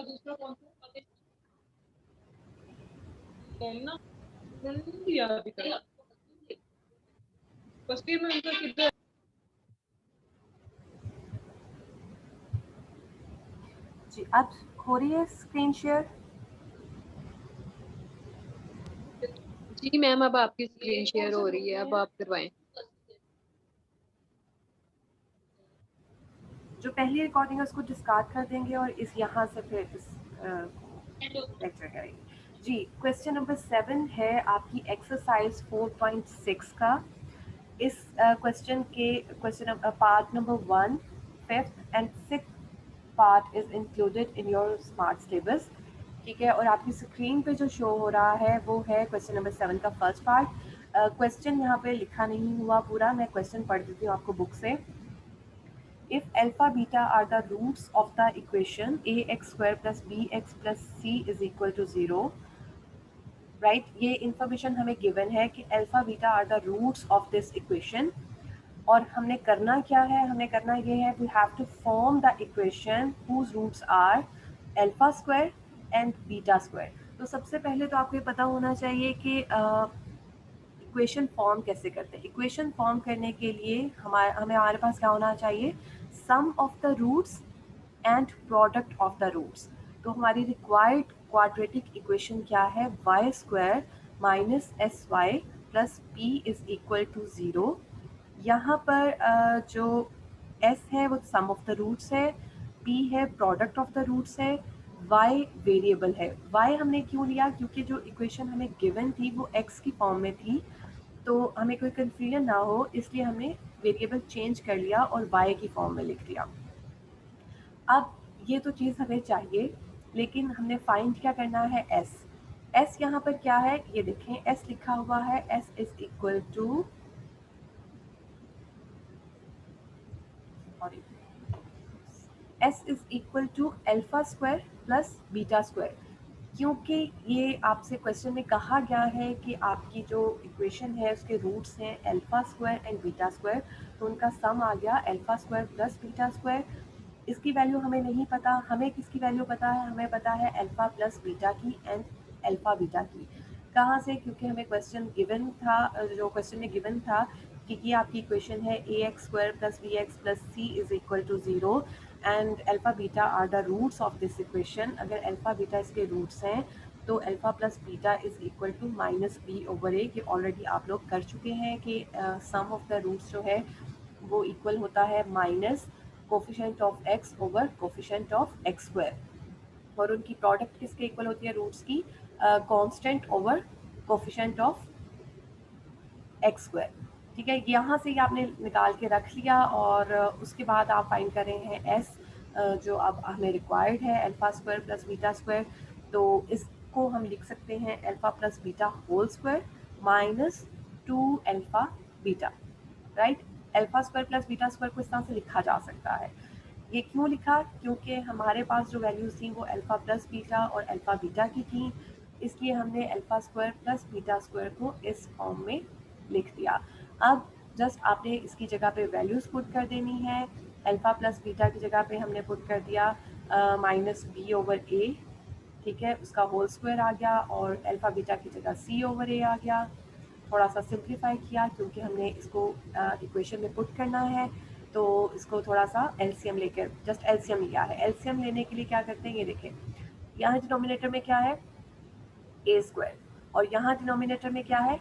जी अब हो रही है स्क्रीन शेयर? जी मैम, अब आपकी स्क्रीन शेयर हो रही है, अब आप करवाएं। जो पहली रिकॉर्डिंग है उसको डिस्कार्ड कर देंगे और इस यहाँ से फिर इस लेक्चर करेंगे। जी क्वेश्चन नंबर 7 है आपकी एक्सरसाइज 4.6 का। इस क्वेश्चन के part number 1, 5th and 6th part is included in your smart syllabus. ठीक है, और आपकी स्क्रीन पे जो शो हो रहा है वो है क्वेश्चन नंबर 7 का फर्स्ट पार्ट। क्वेश्चन यहाँ पे लिखा नहीं हुआ पूरा, मैं क्वेश्चन पढ़ देती हूँ आपको बुक से। If alpha beta are the roots of the equation ax square plus bx plus c is equal to 0, right ये इंफॉर्मेशन हमें गिवन है कि alpha beta are the roots of this equation. और हमने करना क्या है, हमने करना ये है we have to form the equation whose roots are alpha square and beta square. तो सबसे पहले तो आपको ये पता होना चाहिए कि इक्वेशन फॉर्म कैसे करते हैं। इक्वेशन फॉर्म करने के लिए हमारे पास क्या होना चाहिए, sum of the roots and product of the roots. तो हमारी रिक्वायर्ड क्वाड्रेटिक इक्वेशन क्या है, Y square minus S Y plus P is equal to 0। यहाँ पर जो s है वो सम ऑफ द रूट्स है, p है प्रोडक्ट ऑफ द रूट्स है, y वेरिएबल है। y हमने क्यों लिया, क्योंकि जो इक्वेशन हमें गिवन थी वो x की फॉर्म में थी, तो हमें कोई कंफ्यूजन ना हो इसलिए हमने वेरिएबल चेंज कर लिया और y की फॉर्म में लिख दिया। अब ये तो चीज़ हमें चाहिए, लेकिन हमने फाइंड क्या करना है, s यहाँ पर क्या है ये देखें, s लिखा हुआ है, s is equal to s is equal to alpha square plus beta square. क्योंकि ये आपसे क्वेश्चन में कहा गया है कि आपकी जो इक्वेशन है उसके रूट्स हैं alpha square and beta square, तो उनका सम आ गया alpha square plus beta square. इसकी वैल्यू हमें नहीं पता, हमें किसकी वैल्यू पता है, हमें पता है अल्फा प्लस बीटा की एंड अल्फा बीटा की। कहाँ से, क्योंकि हमें क्वेश्चन गिवन था, जो क्वेश्चन में गिवन था कि ये आपकी इक्वेशन है A X square plus B X plus C is equal to 0 and alpha beta are the roots of this equation. अगर अल्फा बीटा इसके रूट्स हैं तो alpha plus beta is equal to minus B over A. ये already आप लोग कर चुके हैं कि सम ऑफ द रूट्स जो है वो इक्वल होता है minus coefficient of x over coefficient of x square, और उनकी प्रोडक्ट किसके इक्वल होती है, रूट्स की constant over coefficient of x square. ठीक है, यहाँ से ही आपने निकाल के रख लिया और उसके बाद आप फाइंड कर रहे हैं s जो अब हमें रिक्वायर्ड है alpha square plus beta square. तो इसको हम लिख सकते हैं alpha plus beta whole square minus 2 alpha beta, right. Alpha square plus beta square को इस तरह से लिखा जा सकता है। ये क्यों लिखा, क्योंकि हमारे पास जो वैल्यूज थी वो अल्फा प्लस बीटा और अल्फा बीटा की थी, इसलिए हमने alpha square plus beta square को इस फॉर्म में लिख दिया। अब जस्ट आपने इसकी जगह पे वैल्यूज पुट कर देनी है। अल्फा प्लस बीटा की जगह पे हमने पुट कर दिया माइनस बी ओवर ए, ठीक है, उसका होल स्क्वायर आ गया, और अल्फा बीटा की जगह सी ओवर ए आ गया। थोड़ा सा सिंप्लीफाई किया क्योंकि हमने इसको इक्वेशन में पुट करना है, तो इसको थोड़ा सा एलसीएम लेकर जस्ट एलसीएम लिया है। एलसीएम लेने के लिए क्या करते हैं, ये देखें, यहाँ डिनोमिनेटर में क्या है ए स्क्वायर और यहाँ डिनोमिनेटर में क्या है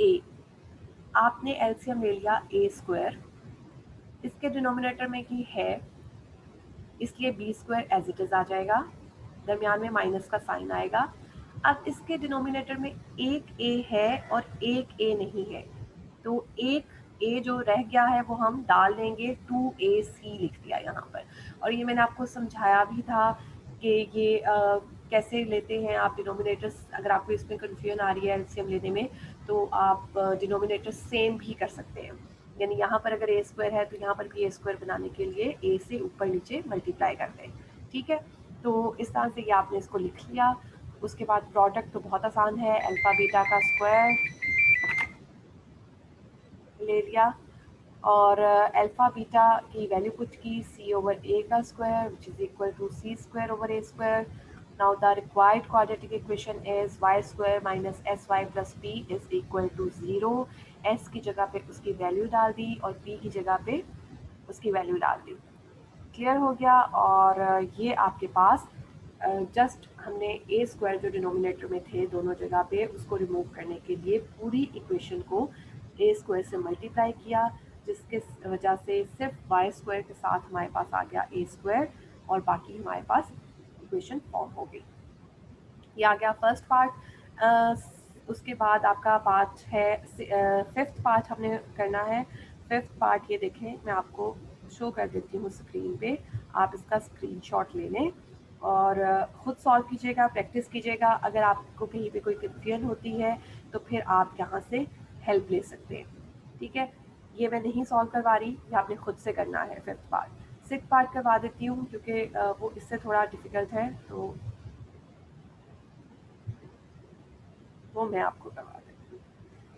ए। आपने एलसीएम ले लिया ए स्क्वायर, इसके डिनोमिनेटर में की है इसलिए B square as it is आ जाएगा, दरमियान में माइनस का साइन आएगा। अब इसके डिनोमिनेटर में एक ए है और एक ए नहीं है, तो एक ए जो रह गया है वो हम डाल देंगे, 2ac लिख दिया यहाँ पर। और ये मैंने आपको समझाया भी था कि ये कैसे लेते हैं आप डिनोमिनेटर्स। अगर आपको इसमें कन्फ्यूजन आ रही है एलसीएम लेने में, तो आप डिनोमिनेटर सेम भी कर सकते हैं। यानी यहाँ पर अगर ए स्क्वायर है तो यहाँ पर भी ए स्क्वायर बनाने के लिए ए से ऊपर नीचे मल्टीप्लाई कर दें, ठीक है। तो इस तरह से ये आपने इसको लिख लिया। उसके बाद प्रोडक्ट तो बहुत आसान है, अल्फा बीटा का स्क्वायर ले लिया और अल्फ़ा बीटा की वैल्यू पुट की सी ओवर ए का square which is equal to C square over A square. Now the required quadratic equation is Y square minus S Y plus P is equal to 0. S की जगह पे उसकी value डाल दी और P की जगह पे उसकी वैल्यू डाल दी. क्लियर हो गया. और ये आपके पास जस्ट हमने ए स्क्वायर जो डिनोमिनेटर में थे दोनों जगह पे उसको रिमूव करने के लिए पूरी इक्वेशन को ए स्क्वायर से मल्टीप्लाई किया, जिसके वजह से सिर्फ वाई स्क्वायर के साथ हमारे पास आ गया ए स्क्वायर और बाकी हमारे पास इक्वेशन फॉर्म हो गई. ये आ गया फर्स्ट पार्ट. उसके बाद आपका पार्ट है फिफ्थ पार्ट हमने करना है. फिफ्थ पार्ट ये देखें, मैं आपको शो कर देती हूँ स्क्रीन पे. आप इसका स्क्रीनशॉट ले लें और ख़ुद सॉल्व कीजिएगा, प्रैक्टिस कीजिएगा. अगर आपको कहीं पे कोई कन्फ्यूजन होती है तो फिर आप यहाँ से हेल्प ले सकते हैं. ठीक है, ये मैं नहीं सॉल्व करवा रही, ये आपने खुद से करना है. फिफ्थ पार्ट, सिक्स्थ पार्ट करवा देती हूँ क्योंकि वो इससे थोड़ा डिफ़िकल्ट है, तो वो मैं आपको करवा देती हूँ.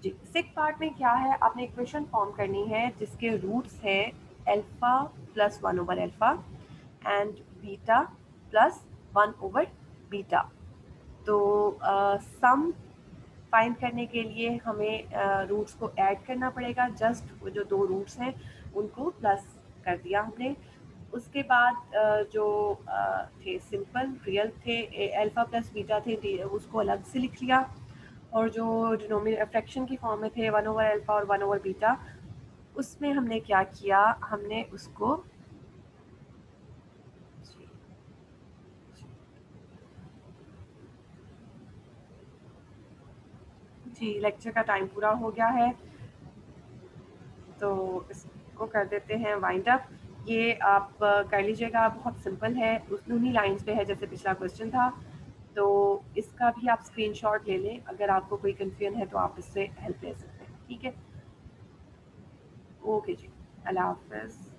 जी, सिक्स्थ पार्ट में क्या है, आपने इक्वेशन फॉर्म करनी है जिसके रूट्स है alpha plus 1 over alpha and beta plus 1 over beta. तो सम फाइंड करने के लिए हमें रूट्स को ऐड करना पड़ेगा. जस्ट वो जो दो रूट्स हैं उनको प्लस कर दिया हमने. उसके बाद जो थे सिंपल रियल थे अल्फ़ा प्लस बीटा थे उसको अलग से लिख लिया. और जो डिनोमिनेटर फ्रैक्शन की फॉर्म में थे 1 ओवर अल्फ़ा और 1 ओवर बीटा, उसमें हमने क्या किया, हमने उसको जी लेक्चर का टाइम पूरा हो गया है तो इसको कर देते हैं वाइंड अप. ये आप कर लीजिएगा, बहुत सिंपल है, उन्हीं लाइंस पे है जैसे पिछला क्वेश्चन था. तो इसका भी आप स्क्रीनशॉट ले लें. अगर आपको कोई कन्फ्यूजन है तो आप इससे हेल्प ले सकते हैं. ठीक है, ओके जी, अल्लाह हाफ़िज़.